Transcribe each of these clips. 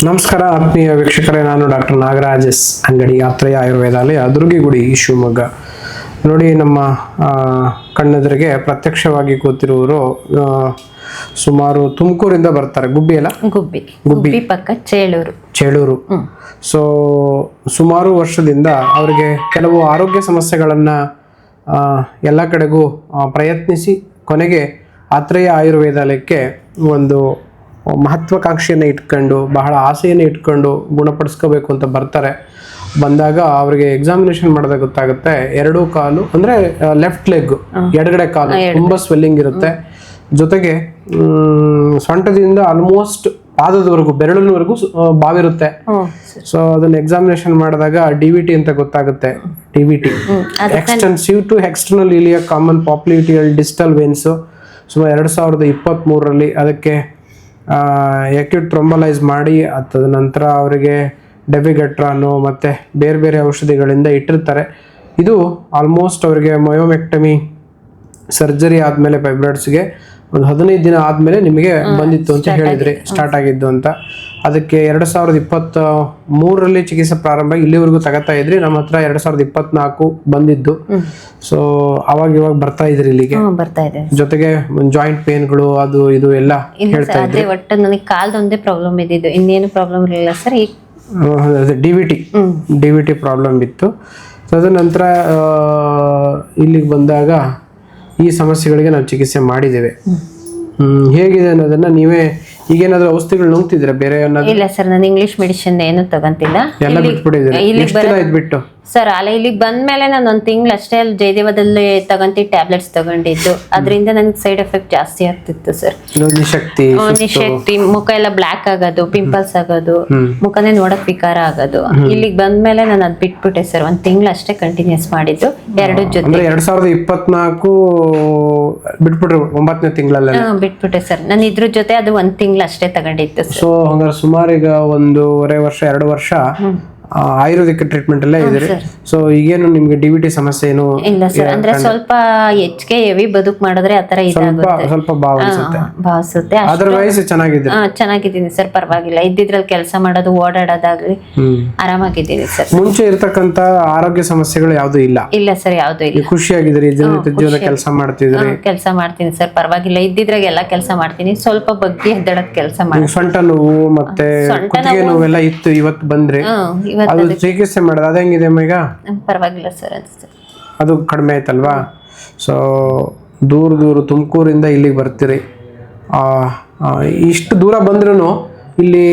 ನಮಸ್ಕಾರ ಆತ್ಮೀಯ ವೀಕ್ಷಕರೇ, ನಾನು ಡಾಕ್ಟರ್ ನಾಗರಾಜ್ ಎಸ್ ಅಂಗಡಿ, ಆತ್ರೇಯ ಆಯುರ್ವೇದಾಲಯ, ದುರ್ಗಿಗುಡಿ, ಶಿವಮೊಗ್ಗ. ನೋಡಿ, ನಮ್ಮ ಕಣ್ಣೆದುರಿಗೆ ಪ್ರತ್ಯಕ್ಷವಾಗಿ ಕೂತಿರುವರು ಸುಮಾರು ತುಮಕೂರಿಂದ ಬರ್ತಾರೆ. ಗುಬ್ಬಿ ಅಲ್ಲ, ಗುಬ್ಬಿ ಪಕ್ಕ ಚೇಳೂರು. ಸೊ ಸುಮಾರು ವರ್ಷದಿಂದ ಅವರಿಗೆ ಕೆಲವು ಆರೋಗ್ಯ ಸಮಸ್ಯೆಗಳನ್ನು ಎಲ್ಲ ಕಡೆಗೂ ಪ್ರಯತ್ನಿಸಿ ಕೊನೆಗೆ ಆತ್ರೇಯ ಆಯುರ್ವೇದಾಲಯಕ್ಕೆ ಒಂದು ಮಹತ್ವಾಕಾಂಕ್ಷೆಯನ್ನು ಇಟ್ಕೊಂಡು, ಬಹಳ ಆಸೆಯನ್ನು ಇಟ್ಕೊಂಡು ಗುಣಪಡಿಸ್ಕೋಬೇಕು ಅಂತ ಬರ್ತಾರೆ. ಬಂದಾಗ ಅವರಿಗೆ ಎಕ್ಸಾಮಿನೇಷನ್ ಮಾಡಿದಾಗ ಗೊತ್ತಾಗುತ್ತೆ, ಎರಡೂ ಕಾಲು ಅಂದರೆ ಲೆಫ್ಟ್ ಲೆಗ್, ಎಡಗಡೆ ಕಾಲು ತುಂಬ ಸ್ವೆಲ್ಲಿಂಗ್ ಇರುತ್ತೆ. ಜೊತೆಗೆ ಸೊಂಟದಿಂದ ಆಲ್ಮೋಸ್ಟ್ ಪಾದದವರೆಗೂ, ಬೆರಳಿನವರೆಗೂ ಬಾವಿರುತ್ತೆ. ಸೊ ಅದನ್ನ ಎಕ್ಸಾಮಿನೇಷನ್ ಮಾಡಿದಾಗ DVT ಅಂತ ಗೊತ್ತಾಗುತ್ತೆ. DVT, extensive to external iliac common popliteal distal veins. ಸುಮಾರು 2023ರಲ್ಲಿ ಅದಕ್ಕೆ ಎಕ್ಯೂಟ್ ಥ್ರೊಂಬಲೈಸ್ ಮಾಡಿ ಅದ ನಂತರ ಅವರಿಗೆ ಡೆಬಿಗಟ್ರಾನು ಮತ್ತು ಬೇರೆ ಬೇರೆ ಔಷಧಿಗಳಿಂದ ಇಟ್ಟಿರ್ತಾರೆ. ಇದು ಆಲ್ಮೋಸ್ಟ್ ಅವರಿಗೆ ಮಯೋಮೆಕ್ಟಮಿ ಸರ್ಜರಿ ಆದಮೇಲೆ ಫೈಬ್ರಾಯ್ಡ್ಸ್ಗೆ ಒಂದು 15 ದಿನ ಆದಮೇಲೆ ನಿಮಗೆ ಬಂದಿತ್ತು ಅಂತ ಹೇಳಿದ್ರಿ, ಸ್ಟಾರ್ಟ್ ಆಗಿದ್ದು ಅಂತ. ಅದಕ್ಕೆ 2023ರಲ್ಲಿ ಚಿಕಿತ್ಸೆ ಪ್ರಾರಂಭ, ಇಲ್ಲಿವರೆಗೂ ತಗೋತಾ ಇದ್ರಿ. ನಮ್ಮ ಹತ್ರ 2024 ಬಂದಿದ್ದು. ಸೊ ಇವಾಗ ಬರ್ತಾ ಇದ್ರಿ ಇಲ್ಲಿಗೆ. ಜೊತೆಗೆ ಜಾಯಿಂಟ್ ಪೇನ್ಗಳು ಅದು ಇದು ಎಲ್ಲ ಹೇಳ್ತಾ ಇದ್ರಿ. ಒಟ್ಟು ನನಗೆ ಕಾಲ್ದೊಂದೇ ಪ್ರಾಬ್ಲಮ್ ಇದ್ದಿದ್ದು, ಇನ್ನೇನು ಪ್ರಾಬ್ಲಮ್ ಇರಲಿಲ್ಲ ಸರ್. DVT ಪ್ರಾಬ್ಲಮ್ ಇತ್ತು. ತದನಂತರ ಇಲ್ಲಿಗೆ ಬಂದಾಗ ಈ ಸಮಸ್ಯೆಗಳಿಗೆ ನಾವು ಚಿಕಿತ್ಸೆ ಮಾಡಿದ್ದೇವೆ. ಹೇಗಿದೆ ಅನ್ನೋದನ್ನ ನೀವೇ ಈಗೇನಾದ್ರೂ ಔಷಧಿಗಳು ನುಂಗ್ತಿದ್ರೆ ಬೇರೆ? ಇಲ್ಲ ಸರ್, ನಾನು ಇಂಗ್ಲಿಷ್ ಮೆಡಿಸಿನ್ ಏನು ತಗೊಂತಿಲ್ಲ. ಎಲ್ಲ ಬಿಟ್ಬಿಟ್ಟು ಸರ್ ಇಲ್ಲಿಗೆ ಬಂದ್ಮೇಲೆ ನಾನು 1 ತಿಂಗಳು ಅಷ್ಟೇ ಅಲ್ಲಿ ಜಯದೇವದಲ್ಲಿ ತಗೊಂತಿ ಟ್ಯಾಬ್ಲೆಟ್ಸ್ ತಗೊಂಡಿದ್ದು. ಅದರಿಂದ ನನಗೆ ಸೈಡ್ ಎಫೆಕ್ಟ್ ಜಾಸ್ತಿ ಆಗ್ತಿತ್ತು ಸರ್. ನಿಶಕ್ತಿ, ಮುಖ ಎಲ್ಲ ಬ್ಲಾಕ್ ಆಗೋದು, ಪಿಂಪಲ್ಸ್ ಆಗೋದು, ಮುಖನೇ ನೋಡಕ್ ವಿಕಾರ ಆಗೋದು. ಇಲ್ಲಿಗೆ ಬಂದ್ಮೇಲೆ ನಾನು ಅದ್ ಬಿಟ್ಬಿಟ್ಟೆ ಸರ್. 1 ತಿಂಗಳು ಅಷ್ಟೇ ಕಂಟಿನ್ಯೂಸ್ ಮಾಡಿದ್ದು, 2 ಜೊತೆ. 2024 ಬಿಟ್ಬಿಟ್ರು 9ನೇ ತಿಂಗಳಲ್ಲಿ ಬಿಟ್ಬಿಟ್ಟೆ ಸರ್. ನಾನು ಇದ್ರ ಜೊತೆ ಅದು 1 ತಿಂಗಳು ಅಷ್ಟೇ ತಗೊಂಡಿತ್ತು. ಸೊ ಹಂಗಾರೆ ಸುಮಾರು ಈಗ 1.5 ವರ್ಷ 2 ವರ್ಷ ಆಯುರ್ವೇದಿಕ್ ಟ್ರೀಟ್ಮೆಂಟ್ ಅಲ್ಲೇ ಇದ್ರಿ. ಸೊ ಈಗೇನು ನಿಮ್ಗೆ DVT ಸಮಸ್ಯೆ ಏನು ಇಲ್ಲ ಸರ್. ಅಂದ್ರೆ ಸ್ವಲ್ಪ ಹೆಚ್ಚಿಗೆ ಹೆವಿ ಬದುಕು ಮಾಡಿದ್ರೆ ಆತರ ಇದಾಗುತ್ತೆ, ಸ್ವಲ್ಪ ಭಾವಿಸುತ್ತೆ. ಅದರ್ವೈಸ್ ಚೆನ್ನಾಗಿದ್ದೀನಿ ಸರ್, ಪರವಾಗಿಲ್ಲ. ಇದ್ದಿದ್ರಲ್ಲಿ ಕೆಲಸ ಮಾಡೋದು, ಓಡಾಡೋದಾಗ್ಲಿ ಆರಾಮಾಗಿದ್ದೀನಿ ಸರ್. ಮುಂಚೆ ಇರ್ತಕ್ಕಂತ ಆರೋಗ್ಯ ಸಮಸ್ಯೆಗಳು ಯಾವ್ದು ಇಲ್ಲ? ಇಲ್ಲ ಸರ್, ಯಾವ್ದು ಇಲ್ಲ. ಖುಷಿಯಾಗಿದ್ರಿ, ಜೀವನ ಕೆಲಸ ಮಾಡ್ತಿದ್ರಿ? ಕೆಲಸ ಮಾಡ್ತೀನಿ ಸರ್, ಪರವಾಗಿಲ್ಲ. ಇದ್ದಿದ್ರಾಗ ಎಲ್ಲ ಕೆಲಸ ಮಾಡ್ತೀನಿ. ಸ್ವಲ್ಪ ಬಗ್ಗೆ ಎದ್ದಡಕ್ ಕೆಲಸ ಮಾಡ್ತೀನಿ. ಸೊಂಟ ನೋವು ಮತ್ತೆ ಕುತ್ತಿಗೆ ನೋವೆಲ್ಲ ಇತ್ತು, ಇವತ್ತು ಬಂದ್ರಿ. ಅದು ಚಿಕಿತ್ಸೆ ಮಾಡೋದು ಅದು ಹೆಂಗಿದೆ ಈಗ? ಪರವಾಗಿಲ್ಲ ಸರ್, ಅದು ಕಡಿಮೆ ಆಯ್ತಲ್ವಾ? ಸೊ ದೂರ ತುಮಕೂರಿಂದ ಇಲ್ಲಿಗೆ ಬರ್ತೀರಿ. ಇಷ್ಟು ದೂರ ಬಂದ್ರೂ ಇಲ್ಲಿ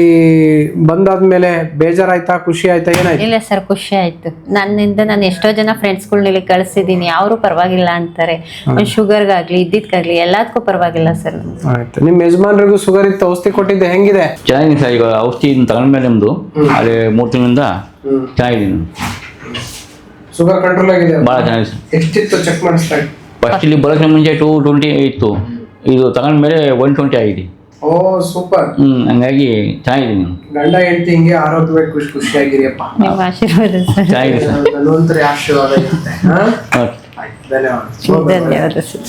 ಬಂದಾದ್ಮೇಲೆ ಬೇಜಾರಾಯ್ತಾ, ಖುಷಿ ಆಯ್ತಾ, ಏನಾಯ್ತು? ಇಲ್ಲ ಸರ್, ಖುಷಿ ಆಯ್ತು. ನನ್ನಿಂದ ನಾನು ಎಷ್ಟೋ ಜನ ಫ್ರೆಂಡ್ಸ್ಗಳ್ನ ಇಲ್ಲಿ ಕಳಿಸಿದ್ದೀನಿ, ಅವರು ಪರವಾಗಿಲ್ಲ ಅಂತಾರೆ. ಶುಗರ್ಗಾಗ್ಲಿ ಇದ್ದಿದ್ಕಾಗ್ಲಿ ಎಲ್ಲದಕ್ಕೂ ಪರವಾಗಿಲ್ಲ ಸರ್. ಆಯ್ತು. ನಿಮ್ಮ ಯಜಮಾನ್ರಿಗೂ ಶುಗರ್ ಇತ್ತು, ಔಷಧಿ ಕೊಟ್ಟಿದ್ದೆ, ಹೆಂಗಿದೆ? ಚೆನ್ನಾಗಿದೆ ಸರ್. ಈಗ ಔಷಧಿ ತಗೊಂಡ್ಮೇಲೆ ನಿಮ್ದು ಅಲ್ಲಿ 3 ತಿಂಗಳಿಂದ ಚೆನ್ನಾಗಿದ್ದೀನಿ. ಶುಗರ್ ಕಂಟ್ರೋಲ್ ಆಗಿದೆ? ಭಾಳ ಚೆನ್ನಾಗಿದೆ ಸರ್. ಎಷ್ಟಿತ್ತು ಚೆಕ್ ಮಾಡಿಸ್ತಾ? ಫಸ್ಟ್ ಇಲ್ಲಿ ಬರೋಕ್ಕೆ ಮುಂಚೆ 220 ಇತ್ತು, ಇದು ತಗೊಂಡ್ಮೇಲೆ 120 ಆಗಿದೆ. ಓ ಸೂಪರ್. ಹಂಗಾಗಿ ಚೆನ್ನಾಗಿದ್ದೀನಿ. ಗಂಡ ಹೆಂಡತಿ ಹಿಂಗೆ ಆರೋಗ್ಯವಾಗಿ ಖುಷಿಯಾಗಿರಿಯಪ್ಪ. ನಿಮ್ಮ ಆಶೀರ್ವಾದ ಸರ್. ಚೆನ್ನಾಗಿದೆ ಸರ್. ಧನ್ವಂತರಿ ಆಶೀರ್ವಾದ ಇರುತ್ತೆ. ಓಕೆ, ಧನ್ಯವಾದ ಧನ್ಯವಾದ ಸರ್.